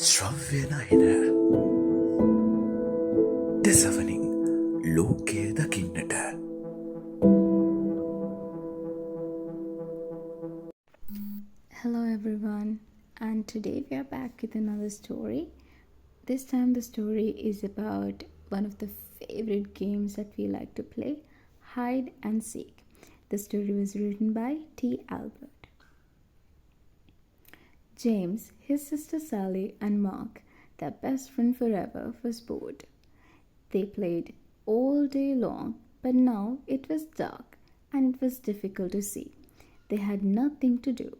Shrawya Nayana දෙසවනින් ලෝකය දකින්නට. Hello everyone, and today we are back with another story. This time the story is about one of the favorite games that we like to play, hide and seek. The story was written by T. Albert. James, his sister Sally, and Mark, their best friend forever, was bored. They played all day long, but now it was dark and it was difficult to see. They had nothing to do.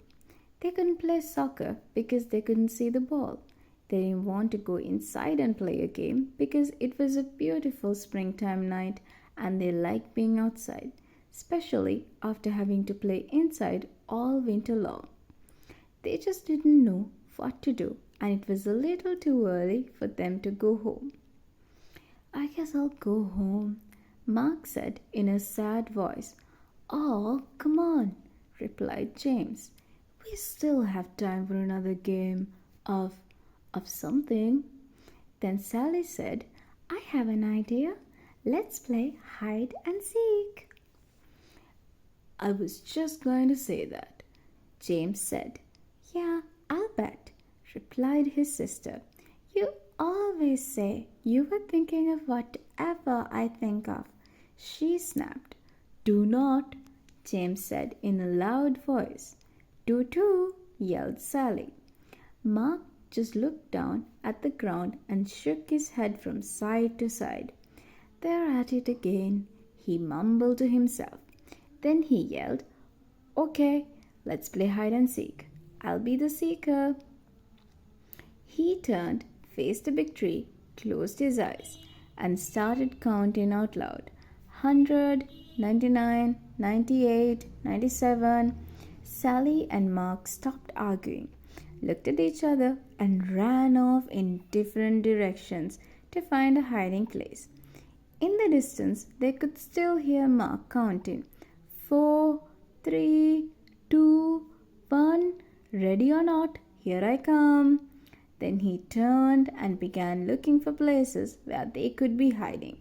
They couldn't play soccer because they couldn't see the ball. They didn't want to go inside and play a game because it was a beautiful springtime night and they liked being outside, especially after having to play inside all winter long. They just didn't know what to do, and it was a little too early for them to go home. "I guess I'll go home," Mark said in a sad voice. "Oh, come on," replied James. "We still have time for another game of something." Then Sally said, "I have an idea. Let's play hide and seek." "I was just going to say that," James said. "Yeah, I'll bet," replied his sister. "You always say you were thinking of whatever I think of," she snapped. "Do not," James said in a loud voice. "Do too," yelled Sally. Mark just looked down at the ground and shook his head from side to side. "They're at it again," he mumbled to himself. Then he yelled, "Okay, let's play hide and seek. I'll be the seeker." He turned, faced a big tree, closed his eyes, and started counting out loud. 100, 99, 98, 97. Sally and Mark stopped arguing, looked at each other, and ran off in different directions to find a hiding place. In the distance, they could still hear Mark counting. 4, 3, 2, 1. "Ready or not, here I come." Then he turned and began looking for places where they could be hiding.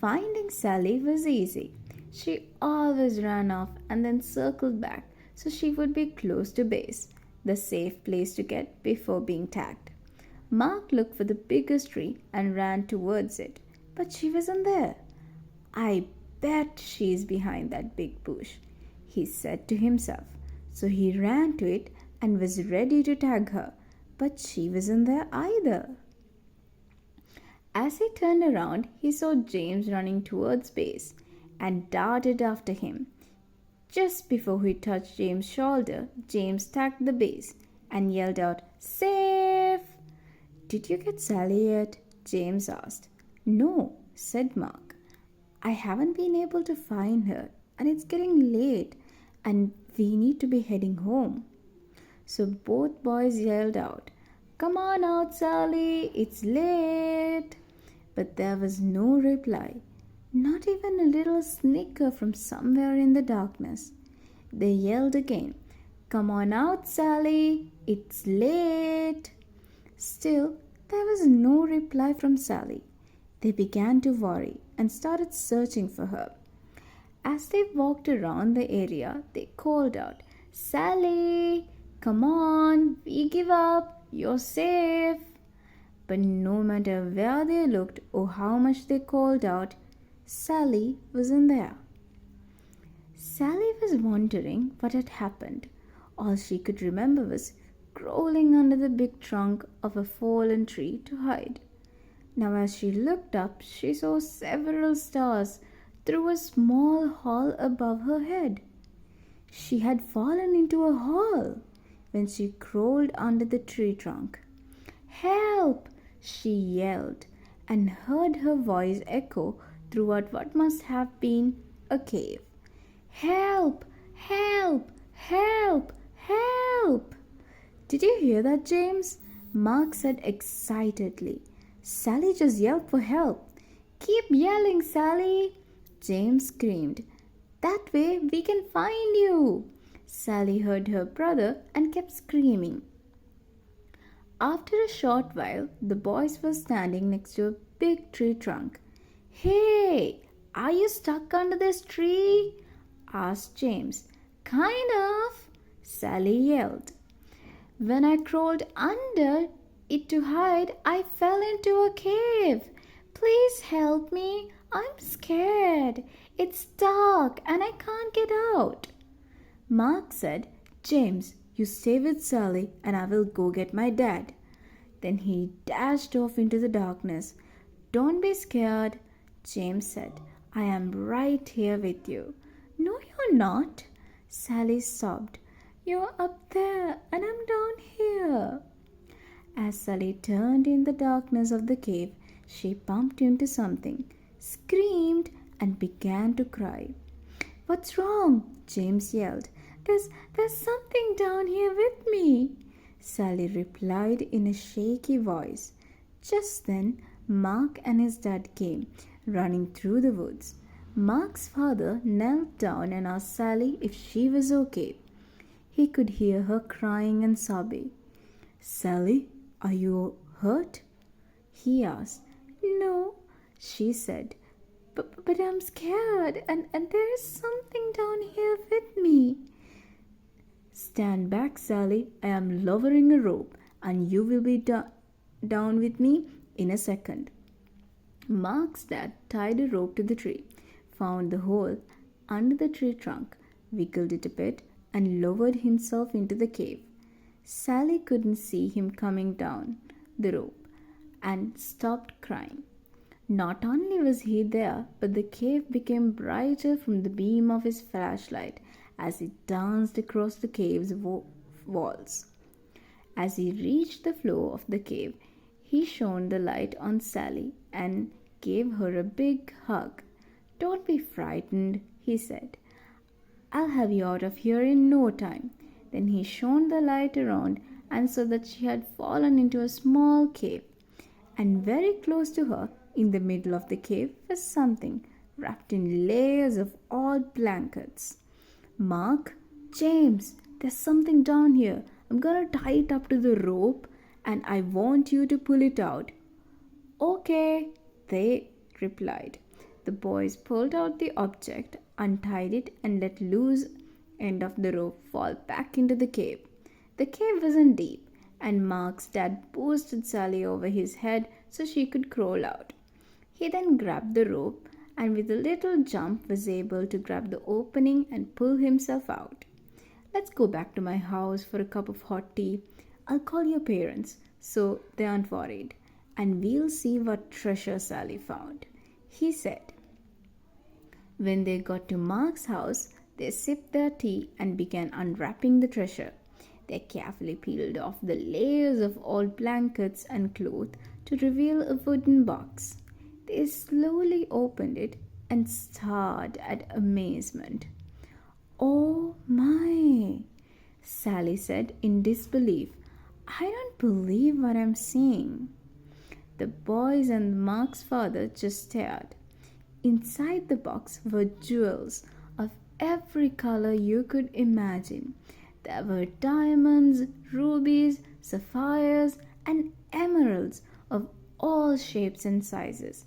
Finding Sally was easy. She always ran off and then circled back so she would be close to base, the safe place to get before being tagged. Mark looked for the biggest tree and ran towards it, but she wasn't there. "I bet she's behind that big bush," he said to himself. So he ran to it and was ready to tag her, but she wasn't there either. As he turned around, he saw James running towards base and darted after him. Just before he touched James' shoulder, James tagged the base and yelled out, "Safe!" "Did you get Sally yet?" James asked. "No," said Mark. "I haven't been able to find her, and it's getting late, and we need to be heading home." So both boys yelled out, "Come on out, Sally, it's late." But there was no reply, not even a little snicker from somewhere in the darkness. They yelled again, "Come on out, Sally, it's late." Still, there was no reply from Sally. They began to worry and started searching for her. As they walked around the area, they called out, "Sally, come on, we give up, you're safe." But no matter where they looked or how much they called out, Sally wasn't there. Sally was wondering what had happened. All she could remember was crawling under the big trunk of a fallen tree to hide. Now, as she looked up, she saw several stars through a small hole above her head. She had fallen into a hole when she crawled under the tree trunk. "Help!" she yelled, and heard her voice echo throughout what must have been a cave. "Help! Help! Help! Help!" "Did you hear that, James?" Mark said excitedly. "Sally just yelled for help." "Keep yelling, Sally!" James screamed. "That way we can find you." Sally heard her brother and kept screaming. After a short while, the boys were standing next to a big tree trunk. "Hey, are you stuck under this tree?" asked James. "Kind of," Sally yelled. "When I crawled under it to hide, I fell into a cave. Please help me. I'm scared. It's dark and I can't get out." Mark said, "James, you stay with Sally and I will go get my dad." Then he dashed off into the darkness. "Don't be scared," James said. "I am right here with you." "No, you're not," Sally sobbed. "You're up there and I'm down here." As Sally turned in the darkness of the cave, she bumped into something, screamed, and began to cry. "What's wrong?" James yelled. There's something down here with me," Sally replied in a shaky voice. Just then, Mark and his dad came, running through the woods. Mark's father knelt down and asked Sally if she was okay. He could hear her crying and sobbing. "Sally, are you hurt?" he asked. "No," she said, but I'm scared and there is something down here with me." "Stand back, Sally. I am lowering a rope and you will be down with me in a second." Mark's dad tied a rope to the tree, found the hole under the tree trunk, wiggled it a bit, and lowered himself into the cave. Sally couldn't see him coming down the rope and stopped crying. Not only was he there, but the cave became brighter from the beam of his flashlight as he danced across the cave's walls. As he reached the floor of the cave, he shone the light on Sally and gave her a big hug. "Don't be frightened," he said. "I'll have you out of here in no time." Then he shone the light around and saw that she had fallen into a small cave. And very close to her, in the middle of the cave, was something wrapped in layers of old blankets. "Mark, James, there's something down here. I'm gonna tie it up to the rope and I want you to pull it out." "Okay," they replied. The boys pulled out the object, untied it, and let loose end of the rope fall back into the cave. The cave wasn't deep, and Mark's dad boosted Sally over his head so she could crawl out. He then grabbed the rope and with a little jump was able to grab the opening and pull himself out. "Let's go back to my house for a cup of hot tea. I'll call your parents so they aren't worried, and we'll see what treasure Sally found," he said. When they got to Mark's house, they sipped their tea and began unwrapping the treasure. They carefully peeled off the layers of old blankets and cloth to reveal a wooden box. They slowly opened it and stared at amazement. "Oh my!" Sally said in disbelief. "I don't believe what I'm seeing." The boys and Mark's father just stared. Inside the box were jewels of every color you could imagine. There were diamonds, rubies, sapphires, and emeralds of all shapes and sizes.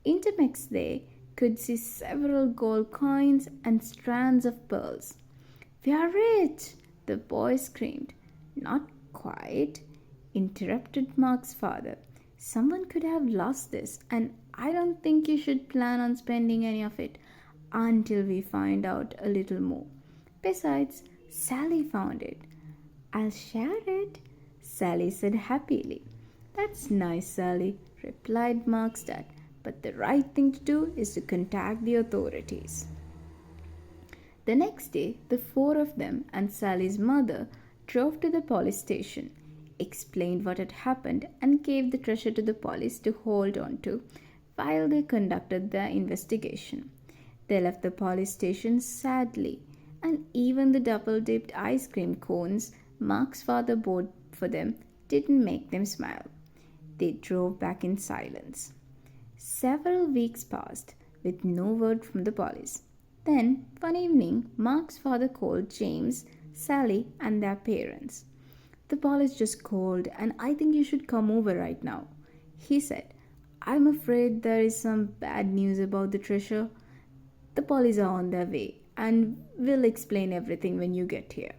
Intermixed they could see several gold coins and strands of pearls. "We are rich!" the boy screamed. "Not quite," interrupted Mark's father. "Someone could have lost this, and I don't think you should plan on spending any of it until we find out a little more. Besides, Sally found it." "I'll share it," Sally said happily. "That's nice, Sally," replied Mark's dad. "But the right thing to do is to contact the authorities." The next day, the four of them and Sally's mother drove to the police station, explained what had happened, and gave the treasure to the police to hold on to while they conducted their investigation. They left the police station sadly, and even the double-dipped ice cream cones Mark's father bought for them didn't make them smile. They drove back in silence. Several weeks passed with no word from the police. Then, one evening, Mark's father called James, Sally, and their parents. The police just called and I think you should come over right now. He said, I'm afraid there is some bad news about the treasure. The police are on their way and will explain everything when you get here.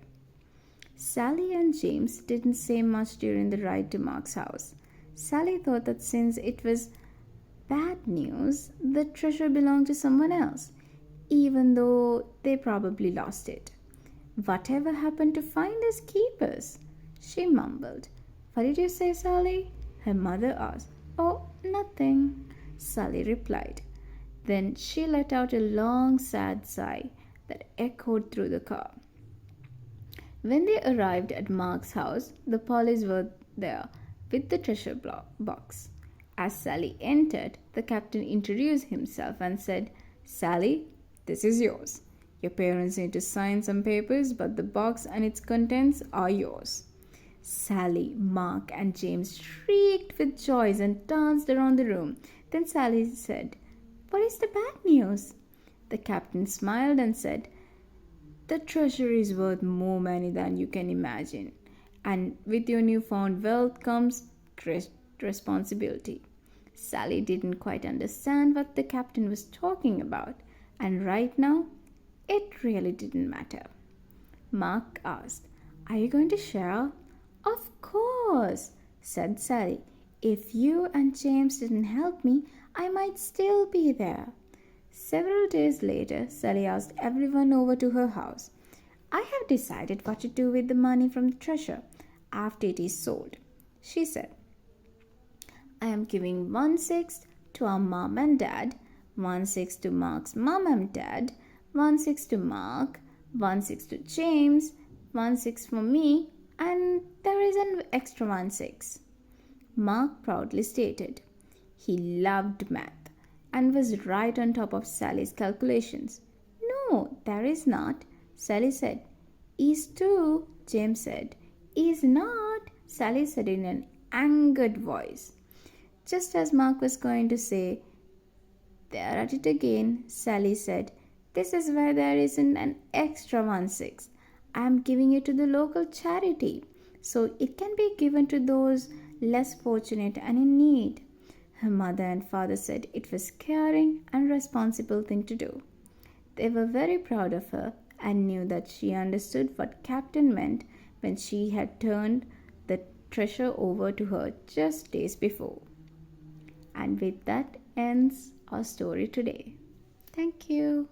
Sally and James didn't say much during the ride to Mark's house. Sally thought that since it was bad news, the treasure belonged to someone else, even though they probably lost it. Whatever happened to finders keepers? She mumbled. What did you say, Sally? Her mother asked. Oh, nothing, Sally replied. Then she let out a long, sad sigh that echoed through the car. When they arrived at Mark's house, the police were there with the treasure box. As Sally entered, the captain introduced himself and said, Sally, this is yours. Your parents need to sign some papers, but the box and its contents are yours. Sally, Mark, and James shrieked with joy and danced around the room. Then Sally said, What is the bad news? The captain smiled and said, The treasure is worth more money than you can imagine. And with your newfound wealth comes great responsibility. Sally didn't quite understand what the captain was talking about, and right now, it really didn't matter. Mark asked, Are you going to share? Of course, said Sally. If you and James didn't help me, I might still be there. Several days later, Sally asked everyone over to her house. I have decided what to do with the money from the treasure after it is sold, she said. I am giving 1/6 to our mom and dad, 1/6 to Mark's mom and dad, 1/6 to Mark, 1/6 to James, 1/6 for me, and there is an extra 1/6. Mark proudly stated. He loved math and was right on top of Sally's calculations. No, there is not, Sally said. Is too, James said. Is not, Sally said in an angered voice. Just as Mark was going to say, They're at it again, Sally said. This is where there isn't an extra 1/6. I am giving it to the local charity, so it can be given to those less fortunate and in need. Her mother and father said it was caring and responsible thing to do. They were very proud of her and knew that she understood what Captain meant when she had turned the treasure over to her just days before. And with that ends our story today. Thank you.